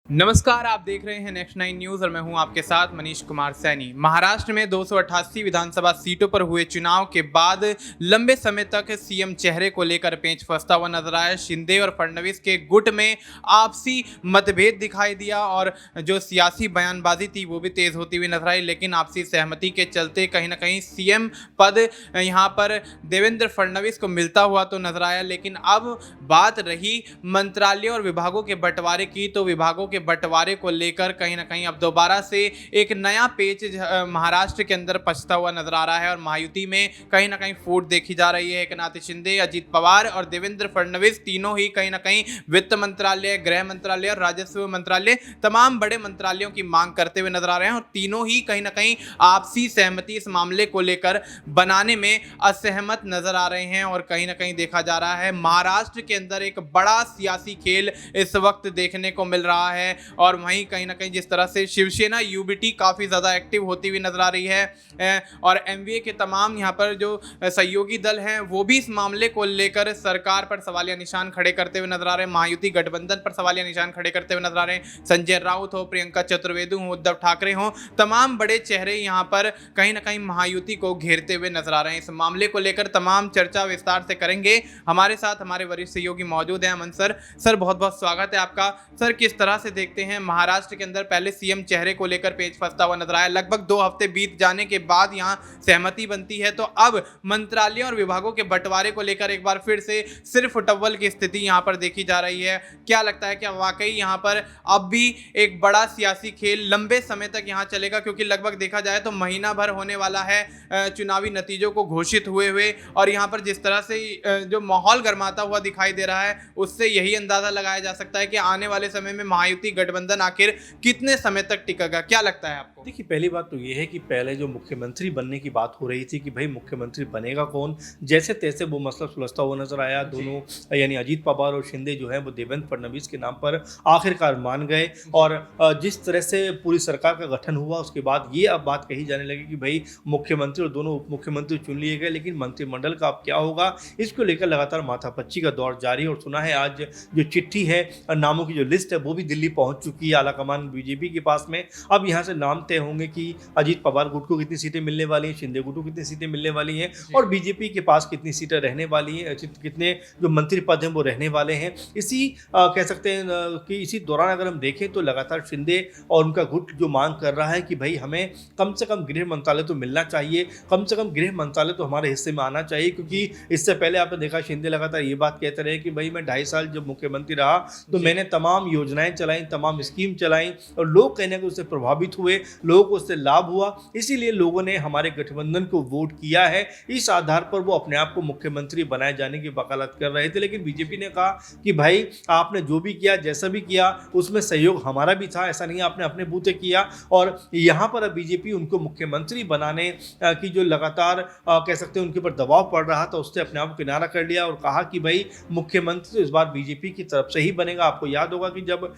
नमस्कार, आप देख रहे हैं नेक्स्ट 9 न्यूज और मैं हूं आपके साथ मनीष कुमार सैनी। महाराष्ट्र में 288 विधानसभा सीटों पर हुए चुनाव के बाद लंबे समय तक सीएम चेहरे को लेकर पेंच फंसता हुआ नजर आया। शिंदे और फडणवीस के गुट में आपसी मतभेद दिखाई दिया और जो सियासी बयानबाजी थी वो भी तेज होती हुई नजर आई, लेकिन आपसी सहमति के चलते कहीं ना कहीं सीएम पद यहां पर देवेंद्र फडणवीस को मिलता हुआ तो नजर आया। लेकिन अब बात रही मंत्रालयों और विभागों के बंटवारे की, तो विभागों के बंटवारे को लेकर कहीं ना कहीं अब दोबारा से एक नया पेच महाराष्ट्र के अंदर पछता हुआ नजर आ रहा है और महायुति में कहीं ना कहीं फूट देखी जा रही है। एकनाथ शिंदे, अजित पवार और देवेंद्र फडणवीस तीनों ही कहीं ना कहीं वित्त मंत्रालय, गृह मंत्रालय और राजस्व मंत्रालय, तमाम बड़े मंत्रालयों की मांग करते हुए नजर आ रहे हैं और तीनों ही कहीं ना कहीं आपसी सहमति इस मामले को लेकर बनाने में असहमत नजर आ रहे हैं। और कहीं ना कहीं देखा जा रहा है महाराष्ट्र के अंदर एक बड़ा सियासी खेल इस वक्त देखने को मिल रहा है। और वहीं कहीं ना कहीं जिस तरह से शिवसेना यूबीटी काफ़ी ज़्यादा एक्टिव होती हुई नजर आ रही है और एमवीए के तमाम यहाँ पर जो सहयोगी दल हैं वो भी इस मामले को लेकर सरकार पर सवालिया निशान खड़े करते हुए नजर आ रहे हैं। महायुति गठबंधन पर सवालिया निशान खड़े करते हुए नजर आ रहे हैं। संजय राउत हो, प्रियंका चतुर्वेदी हो, उद्धव ठाकरे हो, तमाम बड़े चेहरे यहाँ पर कहीं ना कहीं महायुति को घेरते हुए नजर आ रहे हैं। इस मामले को लेकर तमाम चर्चा विस्तार से करेंगे। हमारे साथ हमारे वरिष्ठ सहयोगी मौजूद हैं। अमन सर बहुत बहुत स्वागत है आपका। सर, किस तरह से देखते हैं महाराष्ट्र के अंदर पहले सीएम चेहरे को लेकर पेच फंसता हुआ नजर आया, लगभग 2 हफ्ते बीत जाने के बाद यहां सहमति बनती है, तो अब मंत्रालयों और विभागों के बंटवारे को लेकर एक बार फिर से सिर्फ टव्वल की स्थिति यहां पर देखी जा रही है। क्या लगता है, क्या वाकई यहां पर अब भी एक बड़ा सियासी खेल लंबे समय तक यहां चलेगा? क्योंकि लगभग देखा जाए तो महीना भर होने वाला है चुनावी नतीजों को घोषित हुए और यहां पर जिस तरह से जो माहौल गर्माता हुआ दिखाई दे रहा है उससे यही अंदाजा लगाया जा सकता है कि आने वाले समय में महायुति गठबंधन आखिर कितने समय तक टिकेगा। क्या लगता है आपको? देखिए, पहली बात तो ये है कि पहले जो मुख्यमंत्री बनने की बात हो रही थी कि भाई मुख्यमंत्री बनेगा कौन, जैसे तैसे वो मसला सुलझता हुआ नजर आया। दोनों यानी अजीत पवार और शिंदे जो है वो देवेंद्र फडणवीस के नाम पर आखिरकार मान गए और जिस तरह से पूरी सरकार का गठन हुआ उसके बाद ये अब बात कही जाने लगी कि भाई मुख्यमंत्री और दोनों उप मुख्यमंत्री चुन लिए गए, लेकिन मंत्रिमंडल का अब क्या होगा इसको लेकर लगातार माथापच्ची का दौर जारी। और सुना है आज जो चिट्ठी है, नामों की जो लिस्ट है वो भी दिल्ली पहुंच चुकी है आलाकमान बीजेपी के पास में। अब यहाँ से नाम तय होंगे कि अजीत पवार गुट को कितनी सीटें मिलने वाली हैं, शिंदे गुट को कितनी सीटें मिलने वाली हैं और बीजेपी के पास कितनी सीटें रहने वाली हैं, कितने जो मंत्री पद हैं वो रहने वाले हैं। इसी कह सकते हैं कि इसी दौरान अगर हम देखें तो लगातार शिंदे और उनका गुट जो मांग कर रहा है कि भाई हमें कम से कम गृह मंत्रालय तो मिलना चाहिए, कम से कम गृह मंत्रालय तो हमारे हिस्से में आना चाहिए। क्योंकि इससे पहले आपने देखा शिंदे लगातार ये बात कहते रहे कि भाई मैं 2.5 साल जब मुख्यमंत्री रहा तो मैंने तमाम योजनाएं चलाई, तमाम स्कीम चलाई और लोग कहने को उससे प्रभावित हुए, लोगों को उससे लाभ हुआ, इसीलिए लोगों ने हमारे गठबंधन को वोट किया है। इस आधार पर वो अपने आप को मुख्यमंत्री बनाए जाने की वकालत कर रहे थे। लेकिन बीजेपी ने कहा कि भाई आपने जो भी किया, जैसा भी किया, उसमें सहयोग हमारा भी था, ऐसा नहीं आपने अपने बूते किया। और यहाँ पर अब बीजेपी उनको मुख्यमंत्री बनाने की जो लगातार कह सकते हैं उनके ऊपर दबाव पड़ रहा था उससे अपने आप को किनारा कर लिया और कहा कि भाई मुख्यमंत्री तो इस बार बीजेपी की तरफ से ही बनेगा। आपको याद होगा कि जब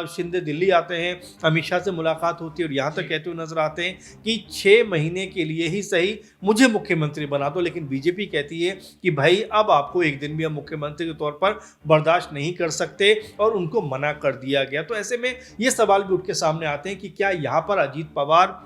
शिंदे दिल्ली आते हैं, अमित शाह से मुलाकात होती है और यहाँ तक कहते हुए नजर आते हैं कि 6 महीने के लिए ही सही मुझे मुख्यमंत्री बना दो। लेकिन बीजेपी कहती है कि भाई अब आपको एक दिन भी हम मुख्यमंत्री के तौर पर बर्दाश्त नहीं कर सकते और उनको मना कर दिया गया। तो ऐसे में ये सवाल भी उठ के सामने आते हैं कि क्या यहाँ पर अजीत पवार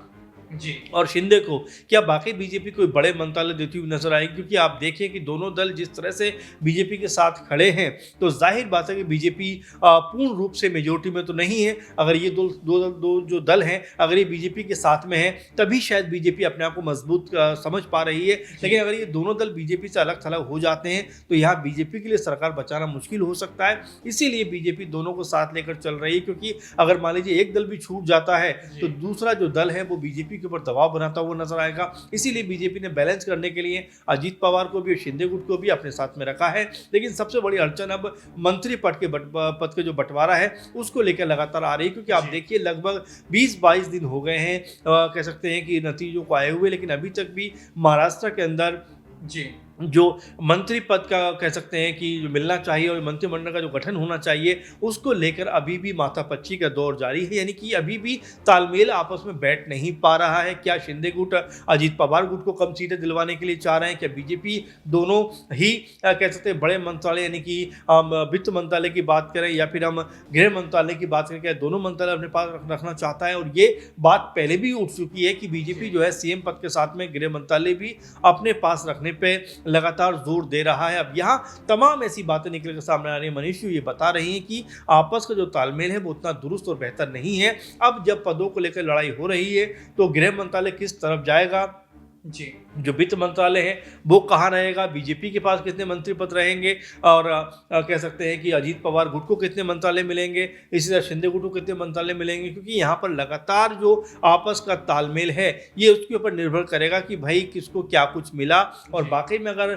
और शिंदे को क्या बाकी बीजेपी कोई बड़े मंत्रालय देती हुई नजर आएगी? क्योंकि आप देखिए कि दोनों दल जिस तरह से बीजेपी के साथ खड़े हैं तो जाहिर बात है कि बीजेपी पूर्ण रूप से मेजोरिटी में तो नहीं है। अगर ये दो जो दल हैं अगर ये बीजेपी के साथ में है तभी शायद बीजेपी अपने आप को मजबूत समझ पा रही है। लेकिन अगर ये दोनों दल बीजेपी से अलग थलग हो जाते हैं तो यहाँ बीजेपी के लिए सरकार बचाना मुश्किल हो सकता है। इसीलिए बीजेपी दोनों को साथ लेकर चल रही है, क्योंकि अगर मान लीजिए एक दल भी छूट जाता है तो दूसरा जो दल है वो बीजेपी के ऊपर दबाव बनाता हुआ नजर आएगा। इसीलिए बीजेपी ने बैलेंस करने के लिए अजीत पवार को भी और शिंदे गुट को भी अपने साथ में रखा है। लेकिन सबसे बड़ी अड़चन अब मंत्री पद के जो बंटवारा है उसको लेकर लगातार आ रही है। क्योंकि आप देखिए लगभग 20-22 दिन हो गए हैं कह सकते हैं कि नतीजों को आए हुए, लेकिन अभी तक भी महाराष्ट्र के अंदर जो मंत्री पद का कह सकते हैं कि जो मिलना चाहिए और मंत्रिमंडल का जो गठन होना चाहिए उसको लेकर अभी भी माथापच्ची का दौर जारी है, यानी कि अभी भी तालमेल आपस में बैठ नहीं पा रहा है। क्या शिंदे गुट अजीत पवार गुट को कम सीटें दिलवाने के लिए चाह रहे हैं, क्या बीजेपी दोनों ही कह सकते हैं बड़े मंत्रालय यानी कि हम वित्त मंत्रालय की बात करें या फिर हम गृह मंत्रालय की बात करें, क्या दोनों मंत्रालय अपने पास रखना चाहता है। और ये बात पहले भी उठ चुकी है कि बीजेपी जो है सीएम पद के साथ में गृह मंत्रालय भी अपने पास रखने पर लगातार जोर दे रहा है। अब यहाँ तमाम ऐसी बातें निकल कर सामने आ रही है। मनीष ये बता रही हैं कि आपस का जो तालमेल है वो उतना दुरुस्त और बेहतर नहीं है। अब जब पदों को लेकर लड़ाई हो रही है तो गृह मंत्रालय किस तरफ जाएगा, जी, जो वित्त मंत्रालय है वो कहाँ रहेगा, बीजेपी के पास कितने मंत्री पद रहेंगे और कह सकते हैं कि अजीत पवार गुट को कितने मंत्रालय मिलेंगे, इसी तरह शिंदे गुट को कितने मंत्रालय मिलेंगे, क्योंकि यहाँ पर लगातार जो आपस का तालमेल है ये उसके ऊपर निर्भर करेगा कि भाई किसको क्या कुछ मिला। और वाकई में अगर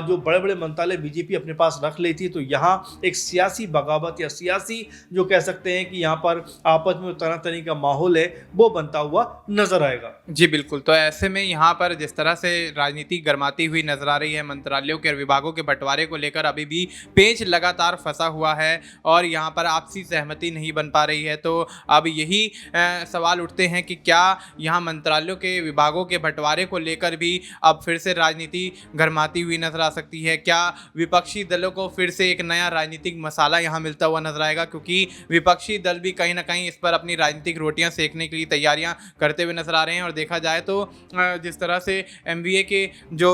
जो बड़े बड़े मंत्रालय बीजेपी अपने पास रख लेती है तो यहाँ एक सियासी बगावत या सियासी जो कह सकते हैं कि यहाँ पर आपस में तरह तरह का माहौल है वो बनता हुआ नजर आएगा। जी बिल्कुल। तो ऐसे में यहाँ पर जिस तरह से राजनीति गर्माती हुई नजर आ रही है, मंत्रालयों के और विभागों के बंटवारे को लेकर अभी भी पेच लगातार फंसा हुआ है और यहाँ पर आपसी सहमति नहीं बन पा रही है। तो अब यही सवाल उठते हैं कि क्या यहाँ मंत्रालयों के विभागों के बंटवारे को लेकर भी अब फिर से राजनीति गर्माती हुई नजर आ सकती है? क्या विपक्षी दलों को फिर से एक नया राजनीतिक मसाला यहाँ मिलता हुआ नजर आएगा? क्योंकि विपक्षी दल भी कहीं ना कहीं इस पर अपनी राजनीतिक रोटियां सेकने के लिए तैयारियां करते हुए नजर आ रहे हैं। और देखा जाए तो जिस तरह से एमवीए के जो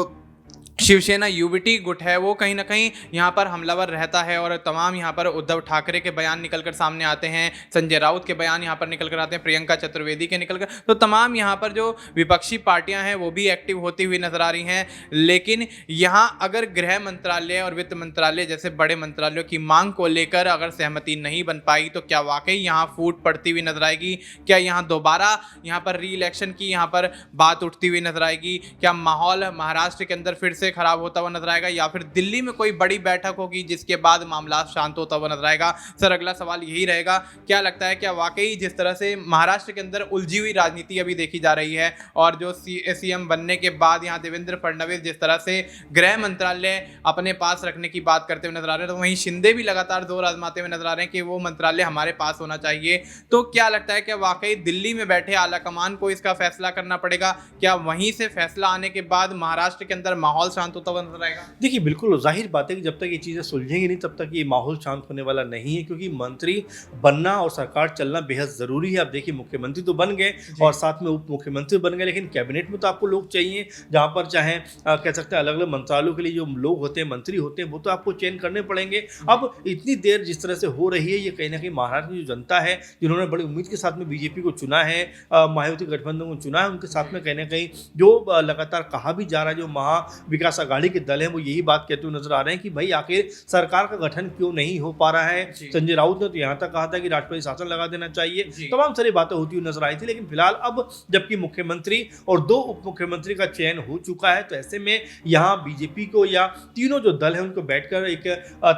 शिवसेना यूबीटी गुट है वो कहीं ना कहीं यहाँ पर हमलावर रहता है और तमाम यहाँ पर उद्धव ठाकरे के बयान निकलकर सामने आते हैं, संजय राउत के बयान यहाँ पर निकल कर आते हैं, प्रियंका चतुर्वेदी के निकल कर, तो तमाम यहाँ पर जो विपक्षी पार्टियां हैं वो भी एक्टिव होती हुई नजर आ रही हैं। लेकिन यहाँ अगर गृह मंत्रालय और वित्त मंत्रालय जैसे बड़े मंत्रालयों की मांग को लेकर अगर सहमति नहीं बन पाई तो क्या वाकई यहाँ फूट पड़ती हुई नजर आएगी? क्या यहाँ दोबारा यहाँ पर री इलेक्शन की यहाँ पर बात उठती हुई नजर आएगी? क्या माहौल महाराष्ट्र के अंदर फिर से खराब होता हुआ नजर आएगा या फिर दिल्ली में कोई बड़ी बैठक होगी जिसके बाद मामला शांत होता हुआ नजर आएगा? सर अगला सवाल यही रहेगा, क्या लगता है क्या वाकई जिस तरह से महाराष्ट्र के अंदर उलझी हुई राजनीति अभी देखी जा रही है और जो सीएम बनने के बाद यहाँ देवेंद्र फडणवीस जिस तरह से गृह मंत्रालय अपने पास रखने की बात करते हुए नजर आ रहे हैं, तो वहीं शिंदे भी लगातार जोर आजमाते हुए नजर आ रहे हैं कि वो मंत्रालय हमारे पास होना चाहिए। तो क्या लगता है क्या वाकई दिल्ली में बैठे आला कमान को इसका फैसला करना पड़ेगा? क्या वहीं से फैसला आने के बाद महाराष्ट्र के अंदर माहौल शांत होता हुआ नजर आएगा? देखिए बिल्कुल जाहिर बात है कि जब तक ये चीज़ें सुलझेंगी नहीं तब तक ये माहौल शांत होने वाला नहीं है, क्योंकि मंत्री बनना और सरकार चलना बेहद ज़रूरी है। अब देखिए मुख्यमंत्री तो बन गए और साथ में उप मुख्यमंत्री बन गए, लेकिन कैबिनेट में तो आपको लोग चाहिए जहाँ पर चाहे कह सकते हैं अलग अलग मंत्रालयों के लिए जो लोग होते हैं मंत्री होते हैं वो तो आपको चयन करने पड़ेंगे। अब इतनी देर जिस तरह से हो रही है ये कहीं ना कहीं महाराष्ट्र की जो जनता है जिन्होंने बड़ी उम्मीद के साथ में बीजेपी को चुना है, मायावती गठबंधन को चुना है, उनके साथ में कहीं ना कहीं जो लगातार कहा भी जा रहा है जो महा विकास आघाड़ी के दल है वो यही बात कहते हुए नजर आ रहे हैं कि भाई आखिर सरकार का गठन क्यों नहीं हो पा रहा है। संजय राउत ने तो यहाँ तक कहा था कि राष्ट्रपति शासन लगा देना चाहिए, तमाम सारी बातें होती हुई नजर आई थी। लेकिन फिलहाल अब जबकि मुख्यमंत्री और 2 उप मुख्यमंत्री का चयन हो चुका है तो ऐसे में यहाँ बीजेपी को या तीनों जो दल है उनको बैठकर एक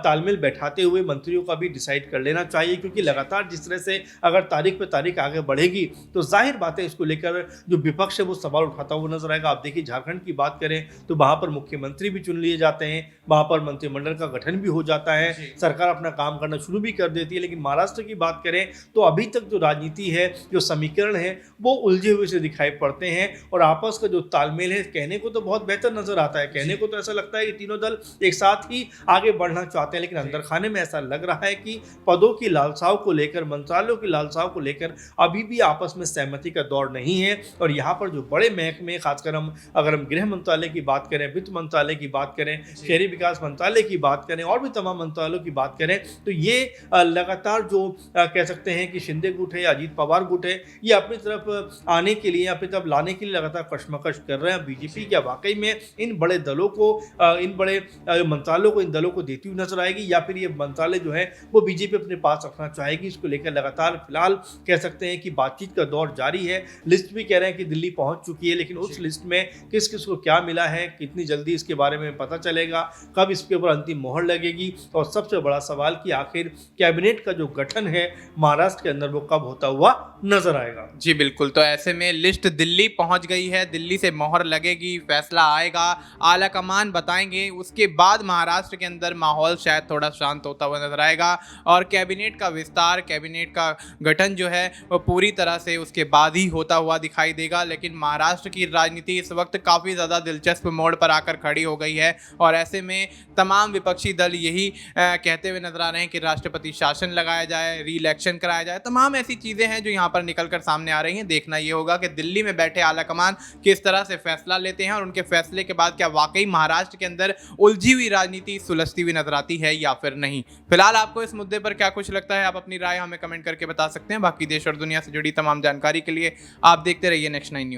तालमेल बैठाते हुए मंत्रियों का भी डिसाइड कर लेना चाहिए, क्योंकि लगातार जिस तरह से अगर तारीख पे तारीख आगे बढ़ेगी तो जाहिर बात है इसको लेकर जो विपक्ष है वो सवाल उठाता हुआ नजर आएगा। आप देखिए झारखंड की बात करें तो वहां पर मुख्यमंत्री भी चुन लिए जाते हैं, वहां पर मंत्रिमंडल का गठन भी हो जाता है, सरकार अपना काम करना शुरू भी कर देती है। लेकिन महाराष्ट्र की बात करें तो अभी तक जो राजनीति है जो समीकरण है वो उलझे हुए से दिखाई पड़ते हैं और आपस का जो तालमेल है कहने को तो बहुत बेहतर नजर आता है, कहने को तो ऐसा लगता है कि तीनों दल एक साथ ही आगे बढ़ना चाहते हैं, लेकिन अंदर खाने में ऐसा लग रहा है कि पदों की लालसाओं को लेकर, मंत्रालयों की लालसाओं को लेकर अभी भी आपस में सहमति का दौर नहीं है। और यहाँ पर जो बड़े महकमे खासकर अगर हम गृह मंत्रालय की बात करें, वित्त मंत्रालय की बात करें, शहरी विकास मंत्रालय की बात करें और भी तमाम मंत्रालयों की बात करें तो ये लगातार जो कह सकते हैं कि शिंदे गुट है या अजीत पवार गुट है ये अपनी तरफ आने के लिए, अपनी तरफ लाने के लिए लगातार कशमकश कर रहे हैं। बीजेपी क्या वाकई में इन बड़े दलों को, इन बड़े मंत्रालयों को, इन दलों को देती हुई नजर आएगी या फिर ये मंत्रालय जो है वो बीजेपी अपने पास रखना चाहेगी? इसको लेकर लगातार फिलहाल कह सकते हैं कि बातचीत का दौर जारी है। लिस्ट भी कह रहे हैं कि दिल्ली पहुंच चुकी है, लेकिन उस लिस्ट में किस किस को क्या मिला है, कितनी जल्दी इसके बारे में पता चलेगा, कब इसके ऊपर अंतिम मोहर लगेगी, और सबसे बड़ा सवाल कि आखिर कैबिनेट का जो गठन है महाराष्ट्र के अंदर वो कब होता हुआ नजर आएगा। जी बिल्कुल, तो ऐसे में लिस्ट दिल्ली पहुंच गई है, दिल्ली से मोहर लगेगी, फैसला आएगा, आला कमान बताएंगे, उसके बाद महाराष्ट्र के अंदर माहौल शायद थोड़ा शांत होता हुआ नजर आएगा और कैबिनेट का विस्तार, कैबिनेट का गठन जो है वो पूरी तरह से उसके बाद ही होता हुआ दिखाई देगा। लेकिन महाराष्ट्र की राजनीति इस वक्त काफ़ी ज़्यादा दिलचस्प मोड़ पर आकर खड़ी हो गई है और ऐसे में तमाम विपक्षी दल यही कहते हुए नजर आ रहे हैं कि राष्ट्रपति शासन लगाया जाए, री इलेक्शन कराया जाए, तमाम ऐसी चीज़ें हैं जो यहाँ पर निकलकर सामने आ रही हैं। देखना ये होगा कि दिल्ली में बैठे आला कमान किस तरह से फैसला लेते हैं और उनके फैसले के बाद क्या वाकई महाराष्ट्र के अंदर उलझी हुई राजनीति सुलझती हुई नजर आती है या फिर नहीं। फिलहाल आपको इस मुद्दे पर क्या कुछ लगता है, आप अपनी राय हमें कमेंट करके बता सकते हैं। बाकी देश और दुनिया से जुड़ी तमाम जानकारी के लिए आप देखते रहिए नेक्स्ट 9 न्यूज़।